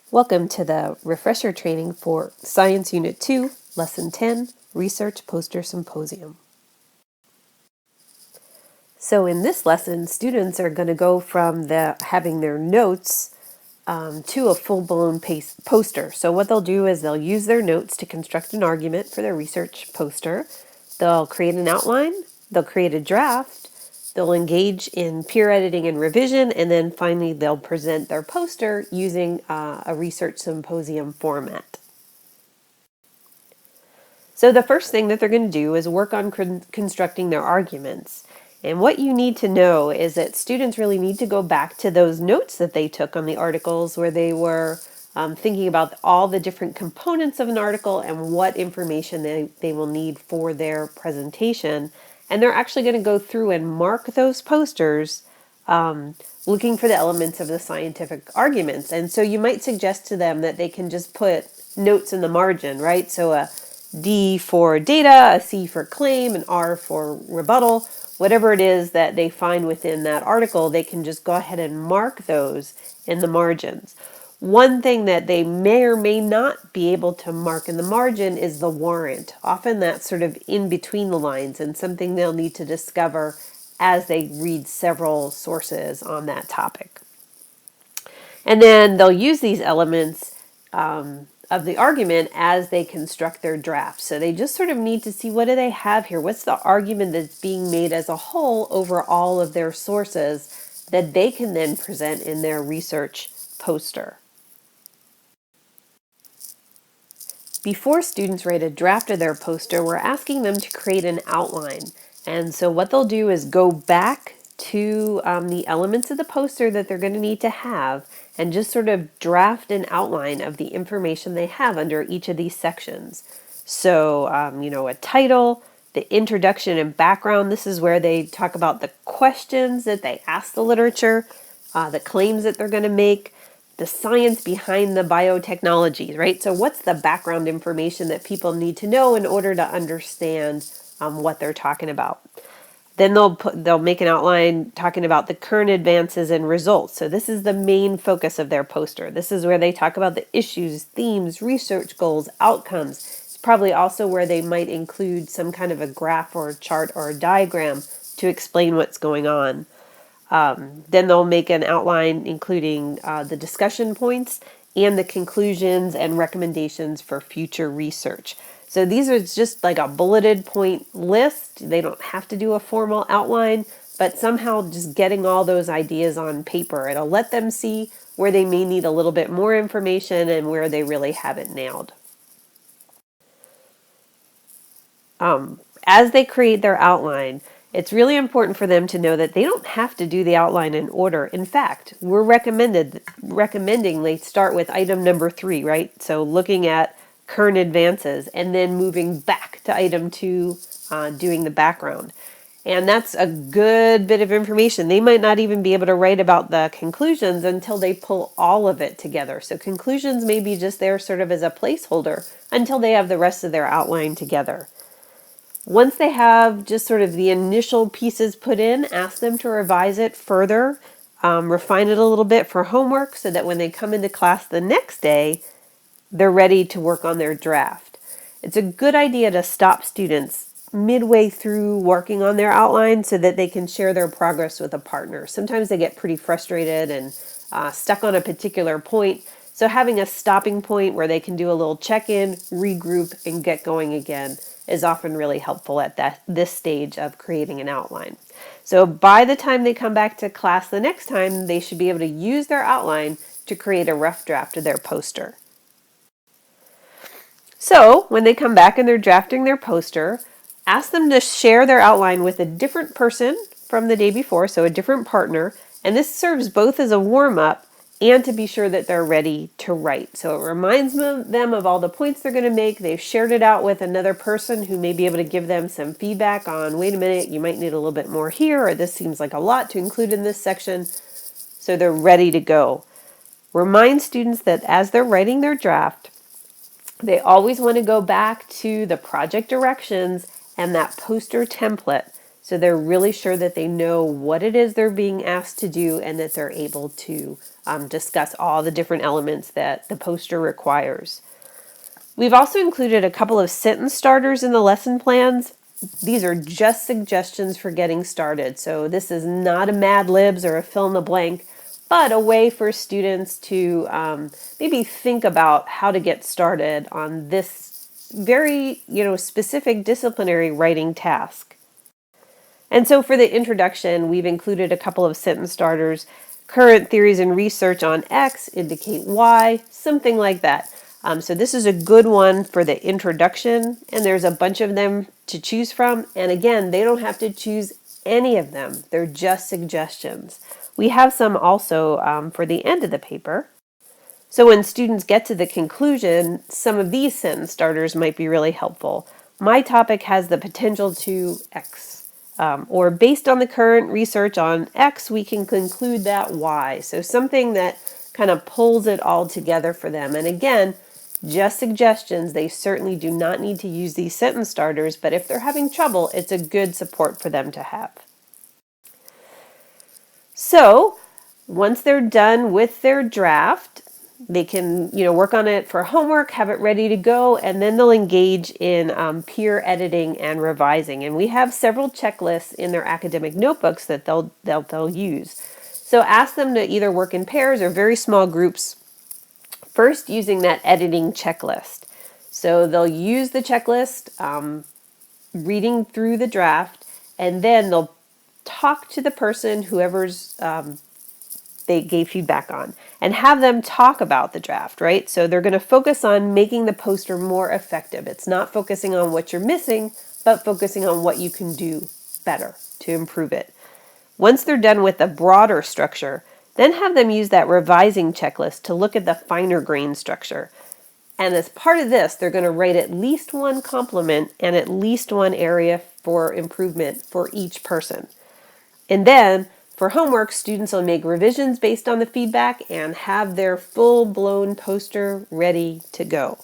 Welcome to the refresher training for Science Unit 2, Lesson 10, Research Poster Symposium. So in this lesson, students are going to go from having their notes to a full-blown poster. So what they'll do is they'll use their notes to construct an argument for their research poster. They'll create an outline, they'll create a draft, they'll engage in peer editing and revision, and then finally they'll present their poster using a research symposium format. So the first thing that they're going to do is work on constructing their arguments. And what you need to know is that students really need to go back to those notes that they took on the articles where they were thinking about all the different components of an article and what information they will need for their presentation. And they're actually going to go through and mark those posters looking for the elements of the scientific arguments. And so you might suggest to them that they can just put notes in the margin, right? So a D for data, a C for claim, an R for rebuttal. Whatever it is that they find within that article, they can just go ahead and mark those in the margins. One thing that they may or may not be able to mark in the margin is the warrant. Often that's sort of in between the lines and something they'll need to discover as they read several sources on that topic. And then they'll use these elements of the argument as they construct their draft. So they just sort of need to see, what do they have here? What's the argument that's being made as a whole over all of their sources that they can then present in their research poster? Before students write a draft of their poster, we're asking them to create an outline. And so what they'll do is go back to the elements of the poster that they're going to need to have and just sort of draft an outline of the information they have under each of these sections. So, a title, the introduction and background. This is where they talk about the questions that they ask the literature, the claims that they're going to make, the science behind the biotechnologies, right? So what's the background information that people need to know in order to understand what they're talking about? Then they'll make an outline talking about the current advances and results. So this is the main focus of their poster. This is where they talk about the issues, themes, research goals, outcomes. It's probably also where they might include some kind of a graph or a chart or a diagram to explain what's going on. Then they'll make an outline including the discussion points and the conclusions and recommendations for future research. So these are just like a bulleted point list. They don't have to do a formal outline, but somehow just getting all those ideas on paper, it'll let them see where they may need a little bit more information and where they really have it nailed. As they create their outline, it's really important for them to know that they don't have to do the outline in order. In fact, we're recommending they start with item number 3, right? So looking at current advances and then moving back to item 2, doing the background. And that's a good bit of information. They might not even be able to write about the conclusions until they pull all of it together. So conclusions may be just there sort of as a placeholder until they have the rest of their outline together. Once they have just sort of the initial pieces put in, ask them to revise it further, refine it a little bit for homework so that when they come into class the next day, they're ready to work on their draft. It's a good idea to stop students midway through working on their outline so that they can share their progress with a partner. Sometimes they get pretty frustrated and stuck on a particular point. So having a stopping point where they can do a little check-in, regroup, and get going again is often really helpful at this stage of creating an outline. So by the time they come back to class the next time, they should be able to use their outline to create a rough draft of their poster. So when they come back and they're drafting their poster, ask them to share their outline with a different person from the day before, so a different partner, and this serves both as a warm-up and to be sure that they're ready to write. So it reminds them of all the points they're going to make. They've shared it out with another person who may be able to give them some feedback on, wait a minute, you might need a little bit more here, or this seems like a lot to include in this section. So they're ready to go. Remind students that as they're writing their draft, they always want to go back to the project directions and that poster template So they're really sure that they know what it is they're being asked to do and that they're able to discuss all the different elements that the poster requires. We've also included a couple of sentence starters in the lesson plans. These are just suggestions for getting started. So this is not a Mad Libs or a fill in the blank, but a way for students to maybe think about how to get started on this very, specific disciplinary writing task. And so for the introduction, we've included a couple of sentence starters. Current theories and research on X indicate Y, something like that. So this is a good one for the introduction, and there's a bunch of them to choose from. And again, they don't have to choose any of them. They're just suggestions. We have some also for the end of the paper. So when students get to the conclusion, some of these sentence starters might be really helpful. My topic has the potential to X. Or based on the current research on X, we can conclude that Y. So something that kind of pulls it all together for them. And again, just suggestions. They certainly do not need to use these sentence starters, but if they're having trouble, it's a good support for them to have. So once they're done with their draft, they can, work on it for homework, have it ready to go, and then they'll engage in peer editing and revising. And we have several checklists in their academic notebooks that they'll use. So ask them to either work in pairs or very small groups, first using that editing checklist. So they'll use the checklist, reading through the draft, and then they'll talk to the person, whoever's they gave feedback on, and have them talk about the draft, right? So they're going to focus on making the poster more effective. It's not focusing on what you're missing, but focusing on what you can do better to improve it. Once they're done with the broader structure, then have them use that revising checklist to look at the finer grain structure. And as part of this, they're going to write at least one compliment and at least one area for improvement for each person. And then for homework, students will make revisions based on the feedback and have their full-blown poster ready to go.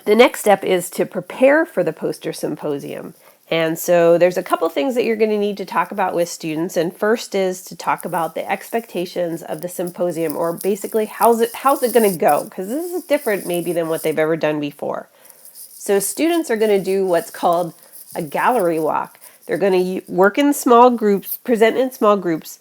The next step is to prepare for the poster symposium. And so there's a couple things that you're going to need to talk about with students. And first is to talk about the expectations of the symposium, or basically how's it going to go? Because this is different maybe than what they've ever done before. So students are going to do what's called a gallery walk. They're going to work in small groups, present in small groups,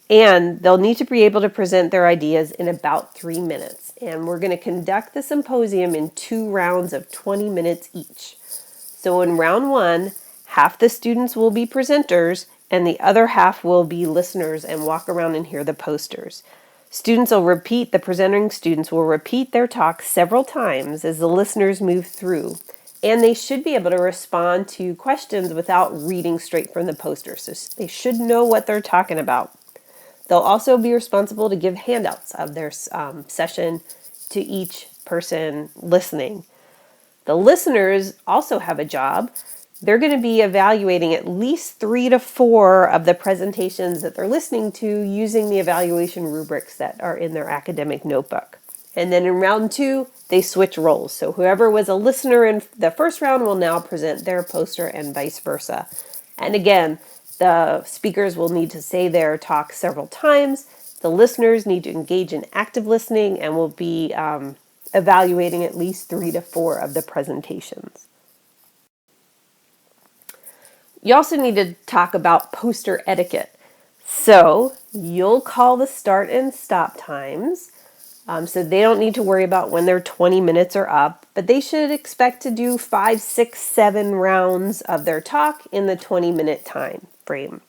and they'll need to be able to present their ideas in about 3 minutes. And we're going to conduct the symposium in 2 rounds of 20 minutes each. So in round 1, half the students will be presenters and the other half will be listeners and walk around and hear the posters. The presenting students will repeat their talk several times as the listeners move through. And they should be able to respond to questions without reading straight from the poster. So they should know what they're talking about. They'll also be responsible to give handouts of their session to each person listening. The listeners also have a job. They're going to be evaluating at least 3 to 4 of the presentations that they're listening to using the evaluation rubrics that are in their academic notebook. And then in round 2, they switch roles. So whoever was a listener in the first round will now present their poster and vice versa. And again, the speakers will need to say their talk several times. The listeners need to engage in active listening and will be evaluating at least 3 to 4 of the presentations. You also need to talk about poster etiquette. So you'll call the start and stop times. So they don't need to worry about when their 20 minutes are up, but they should expect to do 5, 6, 7 rounds of their talk in the 20-minute time frame.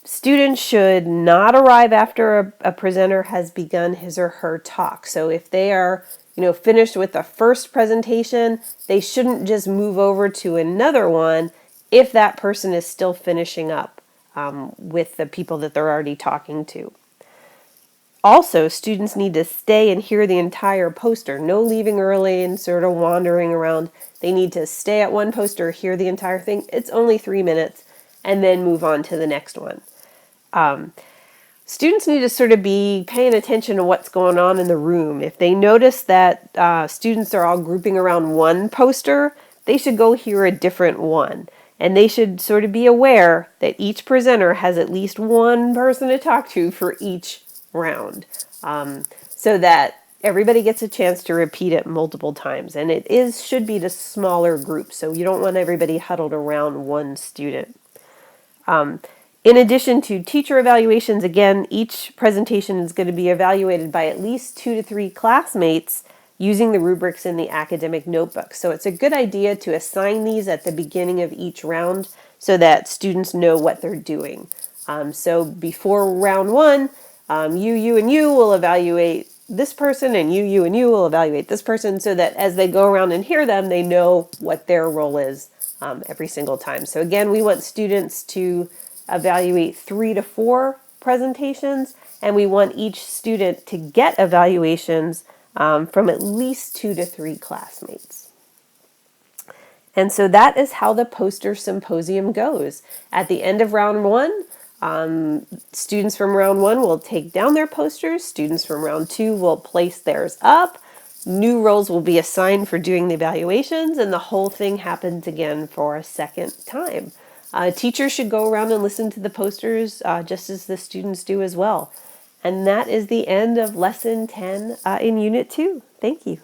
Students should not arrive after a presenter has begun his or her talk. So if they are, finished with the first presentation, they shouldn't just move over to another one if that person is still finishing up with the people that they're already talking to. Also, students need to stay and hear the entire poster. No leaving early and sort of wandering around. They need to stay at one poster, hear the entire thing. It's only 3 minutes, and then move on to the next one. Students need to sort of be paying attention to what's going on in the room. If they notice that students are all grouping around one poster, they should go hear a different one. And they should sort of be aware that each presenter has at least one person to talk to for each round, so that everybody gets a chance to repeat it multiple times. And it should be to smaller groups, so you don't want everybody huddled around one student. In addition to teacher evaluations, again, each presentation is going to be evaluated by at least 2 to 3 classmates using the rubrics in the academic notebook. So it's a good idea to assign these at the beginning of each round so that students know what they're doing. So before round one, you, and you will evaluate this person, and you, and you will evaluate this person, so that as they go around and hear them, they know what their role is every single time. So again, we want students to evaluate 3 to 4 presentations, and we want each student to get evaluations from at least 2 to 3 classmates. And so that is how the poster symposium goes. At the end of round one, students from round one will take down their posters. Students from round two will place theirs up. New roles will be assigned for doing the evaluations, and the whole thing happens again for a second time. Teachers should go around and listen to the posters just as the students do as well. And that is the end of Lesson 10 in Unit 2. Thank you.